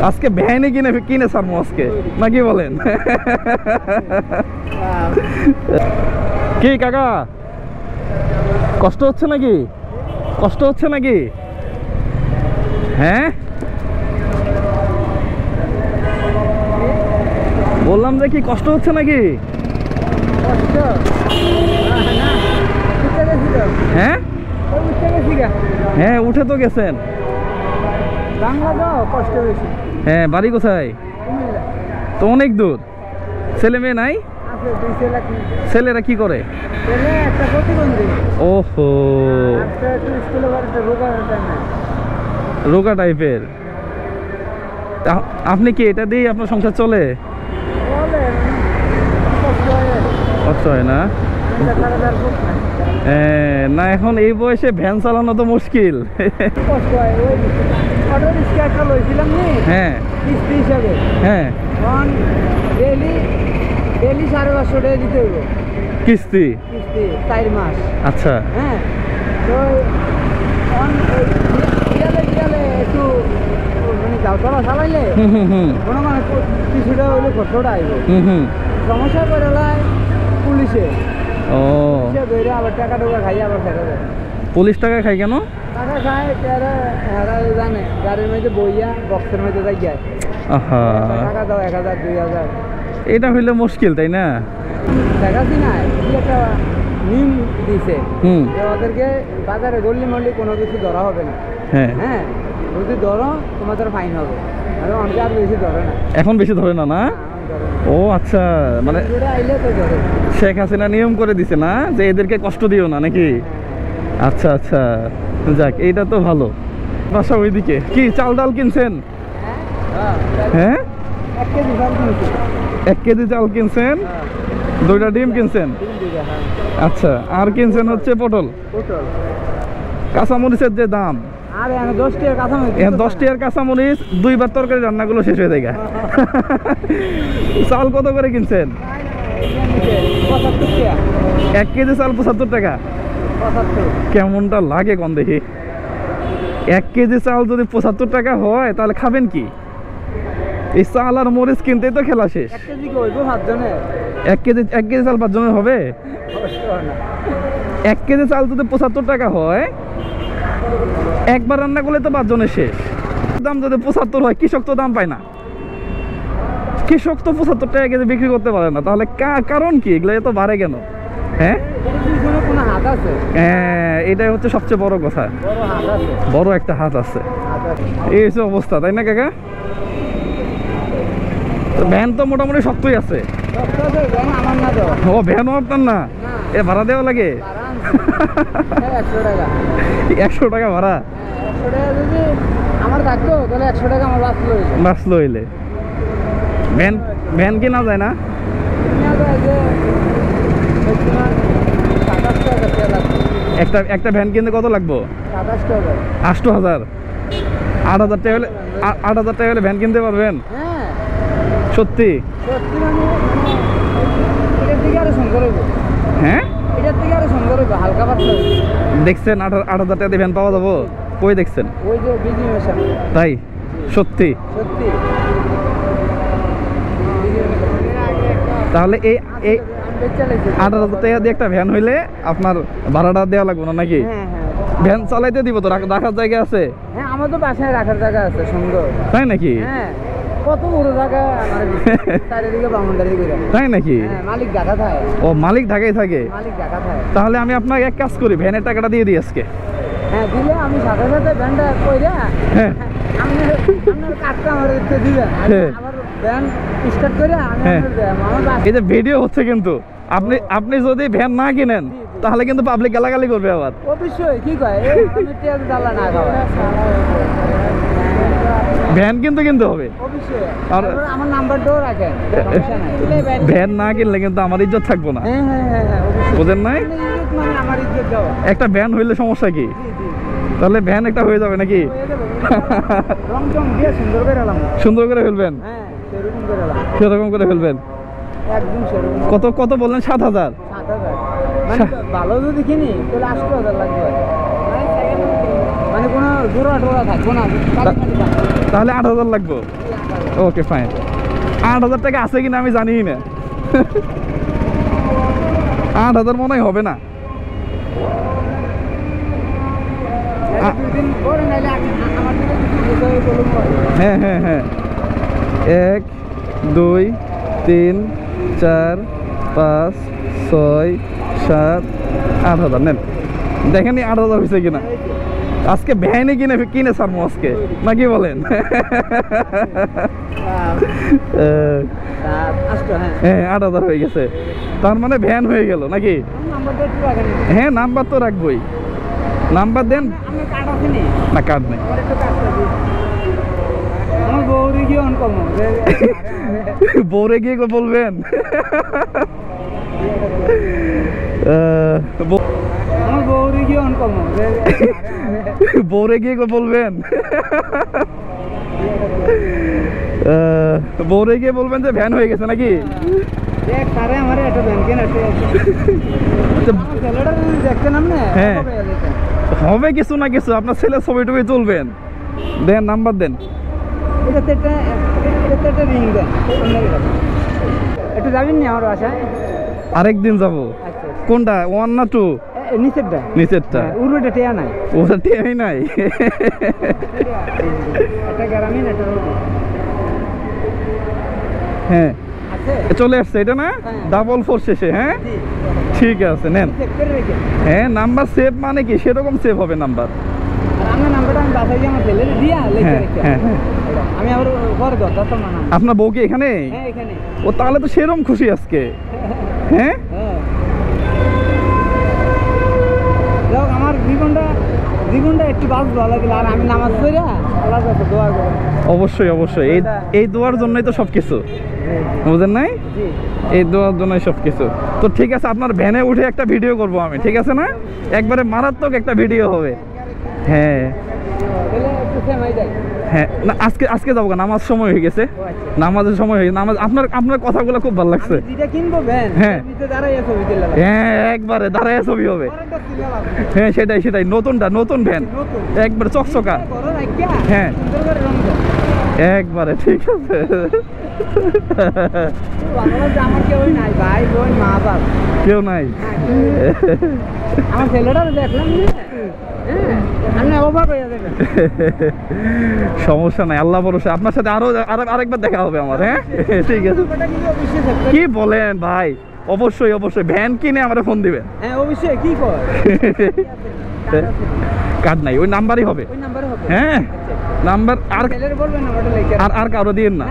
আজকে ভ্যানে কিনে ছাড়বো আজকে, নাকি বলেন? কি কাকা, কষ্ট হচ্ছে নাকি? কষ্ট হচ্ছে নাকি? হ্যাঁ, বললাম যে কি কষ্ট হচ্ছে নাকি? হ্যাঁ হ্যাঁ, উঠে তো গেছেন। হ্যাঁ, বাড়ি কোথায়? তো অনেক দূর। ছেলে মেয়ে নাই? ছেলেরা কি করে? ওহো, রোগা টাইপের। আপনি কি এটা দিয়ে আপনার সংসার চলে? কষ্ট হয় না? না, এখন এই বয়সে ভ্যান চালানো তো মুশকিল। হ্যাঁ হ্যাঁ, কিস্তি 4 মাস। আচ্ছা, হ্যাঁ, তো একটু মানে যাওয়া চালাইলে কোনো মানে কিছুটা হইলে খরচটা আইব। সমস্যা করে পুলিশে ধরে আবার টাকা টোকা খাই আবার ফেরত দেয়। পুলিশ টাকা খায় কেন? টাকা খায় জানে, গাড়ির মধ্যে বইয়া বক্সের মধ্যে যাই যায়। টাকা দাও 1000 2000। এটা হইলে মুশকিল, তাই না? দেখাচ্ছি না, একটা নিয়ম দিছে ওদেরকে বাজারে গল্লি মল্লি কোনো কিছু ধরা হবে না। হ্যাঁ হ্যাঁ, যদি ধরো তোমাদের ফাইন হবে, আর অনেকে আর বেশি ধরে না। এখন বেশি ধরে না? না, ও আচ্ছা, মানে শেখ হাসিনা নিয়ম করে দিছে না যে এদেরকে কষ্ট দিও না, নাকি? আচ্ছা আচ্ছা, যাক, এইটা তো ভালো। বাসা ওইদিকে কি চাল ডাল কিনছেন? হ্যাঁ, 1 কেজি চাল কিনছেন, 2টা ডিম কিনছেন। আচ্ছা, আর কিনছেন হচ্ছে পটল। কাঁচামরিচের যে দাম, 10 টাকার কাঁচামরিচ 2বার তরকারি রান্নাগুলো শেষ হয়ে যায়। চাল কত করে কিনছেন? 1 কেজি চাল 75 টাকা। কেমনটা লাগে কোন দেখি? 1 কেজি চাল যদি 75 টাকা হয় তাহলে খাবেন কি? এই চাল আর মরিচ কিনতেই তো খেলা শেষ। 1 কেজি চাল 5 জনের হবে? 1 কেজি চাল যদি 75 টাকা হয়, একবার রান্না করলে তো 5 জনের শেষ। দাম যদি 75 হয়, কৃষক তো দাম পায় না। কৃষক তো 75 টাকা কেজি বিক্রি করতে পারে না, তাহলে কারণ কি এগুলো এত বাড়ে কেন? হ্যাঁ, এটাই হচ্ছে সবচেয়ে বড় কথা। বড় একটা হাত আছে, এই হচ্ছে অবস্থা, তাই না কাকা? ভ্যান তো মোটামুটি শক্তই আছে। ও, ভ্যানও আপনার না? এ ভাড়া দেওয়া লাগে? 100 টাকা ভাড়া? আমার থাকতো তাহলে 100 টাকা আমার বাঁচলো হইলে। ভ্যান কেনা যায় না? একটা ভ্যান কিনতে কত লাগবো? 8000। 8000 টাকা হলে 8000 টাকা হলে ভ্যান কিনতে পারবেন? সত্যি? হ্যাঁ, হালকা পাতলা দেখছেন 8000 টাকা দিয়ে ভ্যান পাওয়া যাবো? কই দেখছেন? তাই? সত্যি? তাহলে এই 8000 টাকা দিয়ে একটা ভ্যান হইলে আপনার ভাড়াটা দেওয়া লাগবে না নাকি? ভ্যান চালাইতে দিব তো, রাখার জায়গা আছে? হ্যাঁ, আমার তো বাসায় রাখার জায়গা আছে সুন্দর। তাই নাকি? হ্যাঁ, কত বড় জায়গা আমার চারিদিকে বাউন্ডারি করে। তাই নাকি? মালিক ঢাকা থাকে। ও, মালিক ঢাকায় থাকে? মালিক ঢাকা থাকে। তাহলে আমি আপনাকে এক কাজ করি, ভ্যানের টাকাটা দিয়ে দিই আজকে। হ্যাঁ, দিলে আমি সাথে সাথে ভ্যানটা কইরা আপনার কাজটা আমার দিবেন, আমার ভ্যান স্টার্ট করে এই যে ভিডিও হচ্ছে, কিন্তু আপনি যদি ভ্যান না কিনেন তাহলে কিন্তু পাবলিক গালাগালি করবে আবার। অবশ্যই, কি কয় ভ্যান কিন্তু কিনতে হবে। আর আমার নাম্বারটাও রাখেন, ভ্যান না কিনলে কিন্তু আমার ইজ্জত থাকবো না, বুঝেন নাই? একটা ভ্যান হইলে সমস্যা কি? তাহলে ভ্যান একটা হয়ে যাবে নাকি? সুন্দর করে ফেলবেন, সেরকম করে ফেলবেন। কত কত বললেন? 7000? ভালো যদি কিনি তাহলে 80,000 লাগবে, মানে কোনো জোড়া টোড়া থাকবো না। তাহলে 8,000 লাগবে। Okay fine. 8,000 টাকা আছে কিনা আমি জানি না। 8,000 মনে হয় হবে না। হ্যাঁ হ্যাঁ হ্যাঁ 1 2 3 4 5 6 7 8,000 নেন। দেখেনি 8,000 হয়েছে কিনা। আজকে ভ্যানে কিনে সারমো আজকে নাকি বলেন? হ্যাঁ 8,000 হয়ে গেছে, তার মানে ভ্যান হয়ে গেল নাকি? হ্যাঁ নাম্বার তো রাখবোই। নাম্বার দেন। না কার্ড নেই। বৌরে গিয়ে বলবেন? বৌরে গিয়ে বলবেন? বৌরে গিয়ে বলবেন যে ভ্যান হয়ে গেছে নাকি? হ্যাঁ হবে কিছু না কিছু, আপনার ছেলে ছবি টবি তুলবেন। দেন নাম্বার দেন। একটু যাবেন নি আমার বাসায়? আরেকদিন যাবো। কোনটা 1 না 2? নিচেরটা। নিচেরটা? উড়োটা টেয়া নাই। ওটা টেয়াই নাই। একটা গ্রামীণ একটা রোডে। হ্যাঁ আছে চলে আসছে এটা না? 444 শেষে। হ্যাঁ ঠিক আছে নেন। চেক করে রেখে। হ্যাঁ নাম্বার সেভ মানে কি সেরকম সেভ হবে নাম্বার। আর আমার নাম্বারটা আমি বাসায় গিয়ে আমার ছেলে দিয়া লিখে রেখে। হ্যাঁ হ্যাঁ আমি আবার ঘর দরকার না নাম। আপনার বউ কি এখানে? হ্যাঁ এখানে। ও তাহলে তো সেরকম খুশি আজকে। হ্যাঁ লোক আমার জীবনটা একটু বাঁচবো লাগলে, আর আমি নামাজ পড়া আল্লাহর কাছে দোয়া করি। অবশ্যই অবশ্যই এই দোয়ার জন্যই তো সবকিছু, বুঝেন নাই? এই দোয়ার জন্যই সবকিছু। তো ঠিক আছে, আপনার ভ্যানে উঠে একটা ভিডিও করব আমি, ঠিক আছে না? একবারে মারাত্মক একটা ভিডিও হবে। হ্যাঁ হ্যাঁ না আজকে যাবো, নামাজ সময় হয়ে গেছে। নামাজের সময় হয়ে গেছে। আপনার কথাগুলো খুব ভালো লাগছে। হ্যাঁ হ্যাঁ একবারে দাঁড়ায় ছবি হবে। হ্যাঁ সেটাই নতুন ভ্যান একবারে চকচকা। হ্যাঁ একবারে ঠিক আছে। কেউ নাই? আমার ছেলেটা দেখলাম সমস্যা নাই, আল্লাহ ভরসা। আপনার সাথে আরেকবার দেখা হবে আমার। হ্যাঁ ঠিক আছে। কি বলেন ভাই? অবশ্যই ভ্যান কিনে আমরা ফোন দিবেন। হ্যাঁ অবশ্যই। কি কর কার্ড নাই, ওই নাম্বারই হবে। হ্যাঁ নাম্বার আর কারো দিন না।